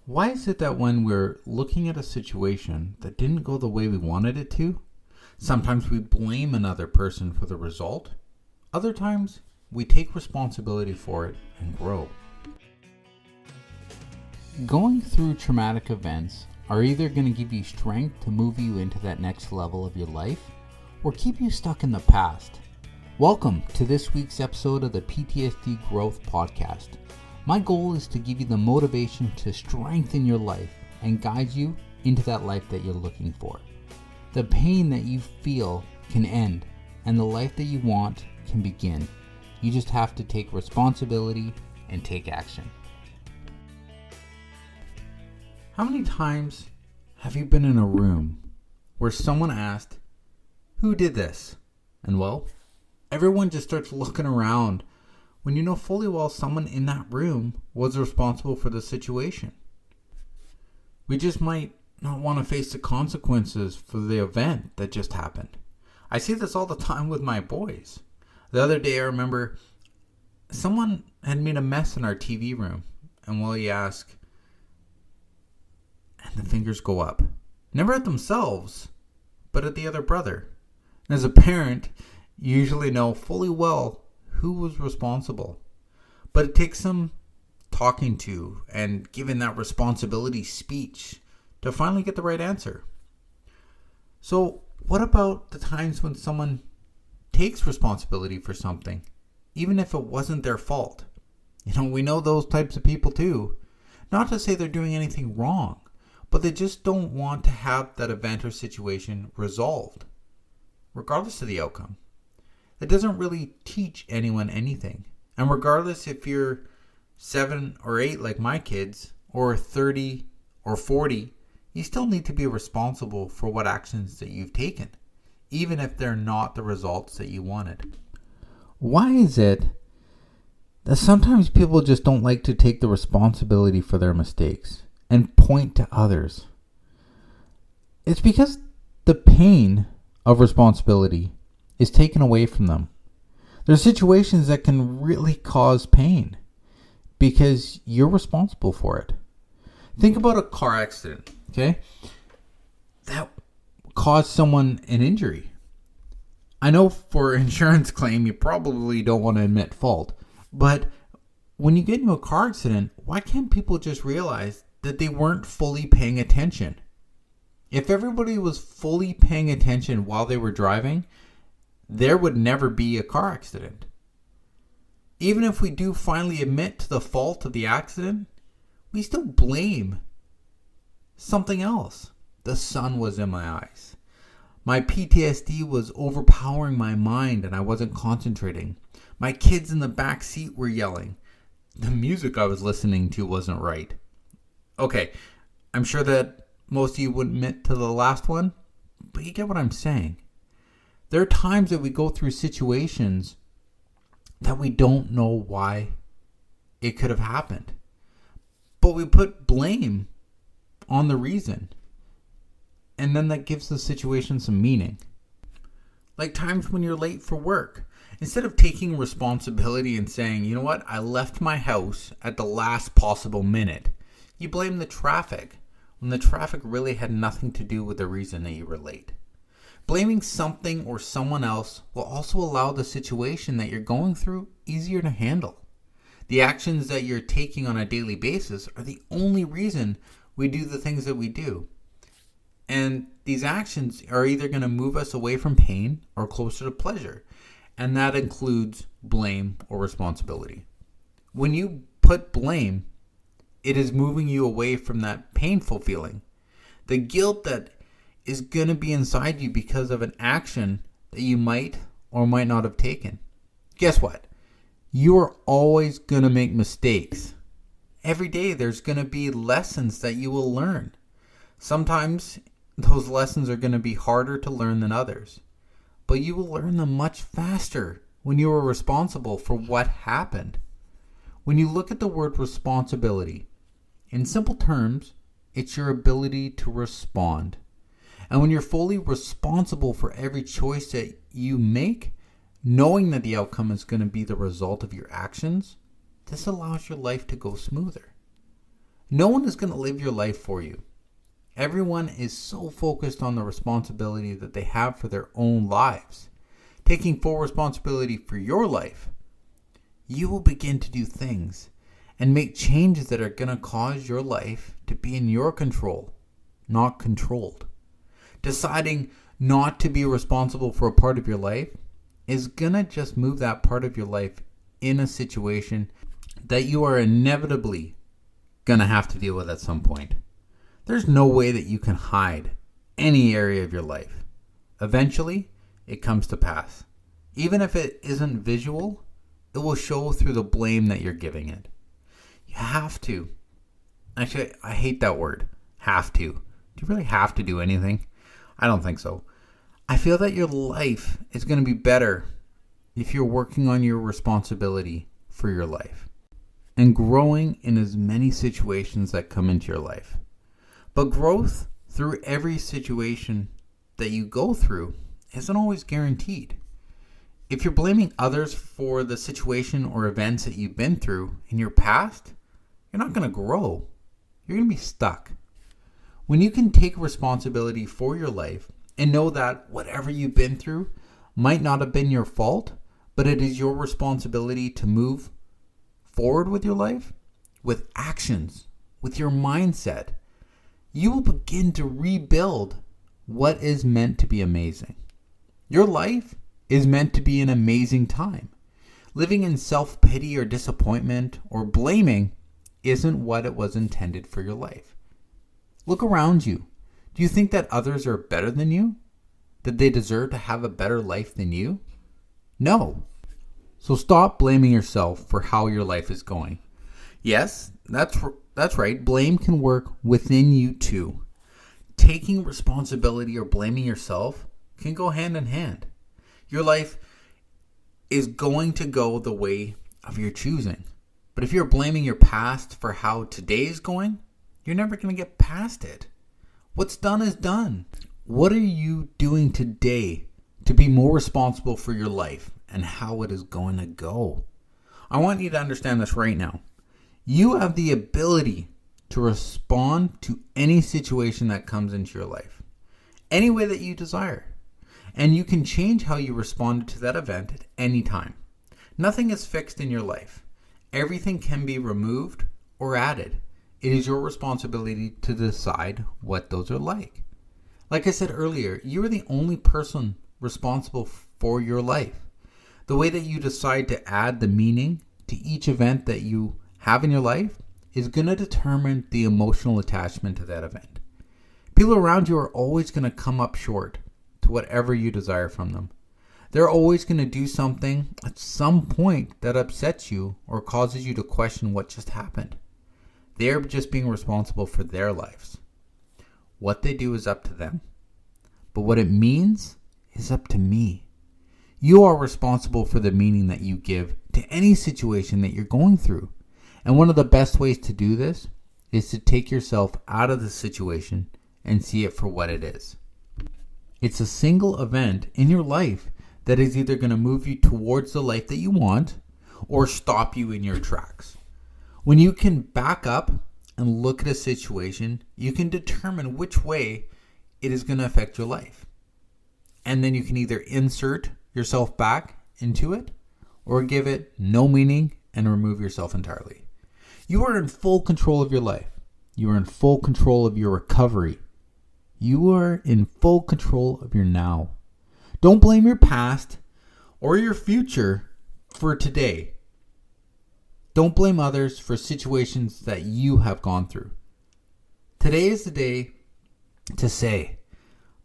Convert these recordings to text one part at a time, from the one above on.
Why is it that when we're looking at a situation that didn't go the way we wanted it to, sometimes we blame another person for the result? Other times, we take responsibility for it and grow. Going through traumatic events are either going to give you strength to move you into that next level of your life or keep you stuck in the past. Welcome to this week's episode of the PTSD Growth Podcast. My goal is to give you the motivation to strengthen your life and guide you into that life that you're looking for. The pain that you feel can end and the life that you want can begin. You just have to take responsibility and take action. How many times have you been in a room where someone asked, "Who did this?" And well, everyone just starts looking around when you know fully well someone in that room was responsible for the situation. We just might not want to face the consequences for the event that just happened. I see this all the time with my boys. The other day I remember someone had made a mess in our TV room, and while you ask, and the fingers go up. Never at themselves, but at the other brother. And as a parent, you usually know fully well who was responsible. But it takes some talking to and giving that responsibility speech to finally get the right answer. So what about the times when someone takes responsibility for something, even if it wasn't their fault? We know those types of people too. Not to say they're doing anything wrong, but they just don't want to have that event or situation resolved, regardless of the outcome. It doesn't really teach anyone anything. And regardless if you're 7 or 8 like my kids, or 30 or 40, you still need to be responsible for what actions that you've taken, even if they're not the results that you wanted. Why is it that sometimes people just don't like to take the responsibility for their mistakes and point to others? It's because the pain of responsibility is taken away from them. There's situations that can really cause pain because you're responsible for it. Think about a car accident, okay? That caused someone an injury. I know for insurance claim, you probably don't want to admit fault, but when you get into a car accident, why can't people just realize that they weren't fully paying attention? If everybody was fully paying attention while they were driving, there would never be a car accident. Even if we do finally admit to the fault of the accident, we still blame something else. The sun was in my eyes. My PTSD was overpowering my mind and I wasn't concentrating. My kids in the back seat were yelling. The music I was listening to wasn't right. Okay, I'm sure that most of you would admit to the last one, but you get what I'm saying. There are times that we go through situations that we don't know why it could have happened. But we put blame on the reason. And then that gives the situation some meaning. Like times when you're late for work. Instead of taking responsibility and saying, you know what, I left my house at the last possible minute, you blame the traffic when the traffic really had nothing to do with the reason that you were late. Blaming something or someone else will also allow the situation that you're going through easier to handle. The actions that you're taking on a daily basis are the only reason we do the things that we do. And these actions are either going to move us away from pain or closer to pleasure. And that includes blame or responsibility. When you put blame, it is moving you away from that painful feeling. The guilt that is going to be inside you because of an action that you might or might not have taken. Guess what? You are always going to make mistakes. Every day there's going to be lessons that you will learn. Sometimes those lessons are going to be harder to learn than others. But you will learn them much faster when you are responsible for what happened. When you look at the word responsibility, in simple terms, it's your ability to respond. And when you're fully responsible for every choice that you make, knowing that the outcome is going to be the result of your actions, this allows your life to go smoother. No one is going to live your life for you. Everyone is so focused on the responsibility that they have for their own lives. Taking full responsibility for your life, you will begin to do things and make changes that are going to cause your life to be in your control, not controlled. Deciding not to be responsible for a part of your life is going to just move that part of your life in a situation that you are inevitably going to have to deal with at some point. There's no way that you can hide any area of your life. Eventually, it comes to pass. Even if it isn't visual, it will show through the blame that you're giving it. You have to. Actually, I hate that word, have to. Do you really have to do anything? I don't think so. I feel that your life is going to be better if you're working on your responsibility for your life and growing in as many situations that come into your life. But growth through every situation that you go through isn't always guaranteed. If you're blaming others for the situation or events that you've been through in your past, you're not going to grow. You're going to be stuck. When you can take responsibility for your life and know that whatever you've been through might not have been your fault, but it is your responsibility to move forward with your life, with actions, with your mindset, you will begin to rebuild what is meant to be amazing. Your life is meant to be an amazing time. Living in self-pity or disappointment or blaming isn't what it was intended for your life. Look around you. Do you think that others are better than you? That they deserve to have a better life than you? No. So stop blaming yourself for how your life is going. Yes, that's right. Blame can work within you too. Taking responsibility or blaming yourself can go hand in hand. Your life is going to go the way of your choosing. But if you're blaming your past for how today is going, you're never going to get past it. What's done is done. What are you doing today to be more responsible for your life and how it is going to go? I want you to understand this right now. You have the ability to respond to any situation that comes into your life, any way that you desire. And you can change how you respond to that event at any time. Nothing is fixed in your life. Everything can be removed or added. It is your responsibility to decide what those are like. Like I said earlier, you are the only person responsible for your life. The way that you decide to add the meaning to each event that you have in your life is going to determine the emotional attachment to that event. People around you are always going to come up short to whatever you desire from them. They're always going to do something at some point that upsets you or causes you to question what just happened. They're just being responsible for their lives. What they do is up to them. But what it means is up to me. You are responsible for the meaning that you give to any situation that you're going through. And one of the best ways to do this is to take yourself out of the situation and see it for what it is. It's a single event in your life that is either going to move you towards the life that you want or stop you in your tracks. When you can back up and look at a situation, you can determine which way it is going to affect your life. And then you can either insert yourself back into it or give it no meaning and remove yourself entirely. You are in full control of your life. You are in full control of your recovery. You are in full control of your now. Don't blame your past or your future for today. Don't blame others for situations that you have gone through. Today is the day to say,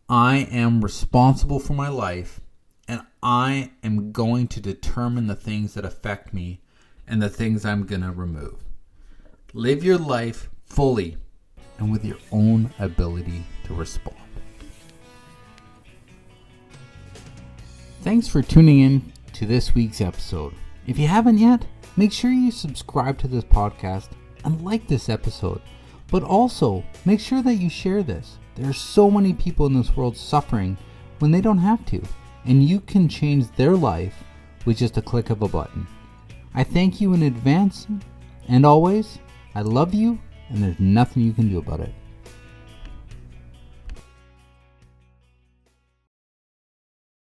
I am responsible for my life and I am going to determine the things that affect me and the things I'm going to remove. Live your life fully and with your own ability to respond. Thanks for tuning in to this week's episode. If you haven't yet, make sure you subscribe to this podcast and like this episode. But also, make sure that you share this. There are so many people in this world suffering when they don't have to. And you can change their life with just a click of a button. I thank you in advance. And always, I love you and there's nothing you can do about it.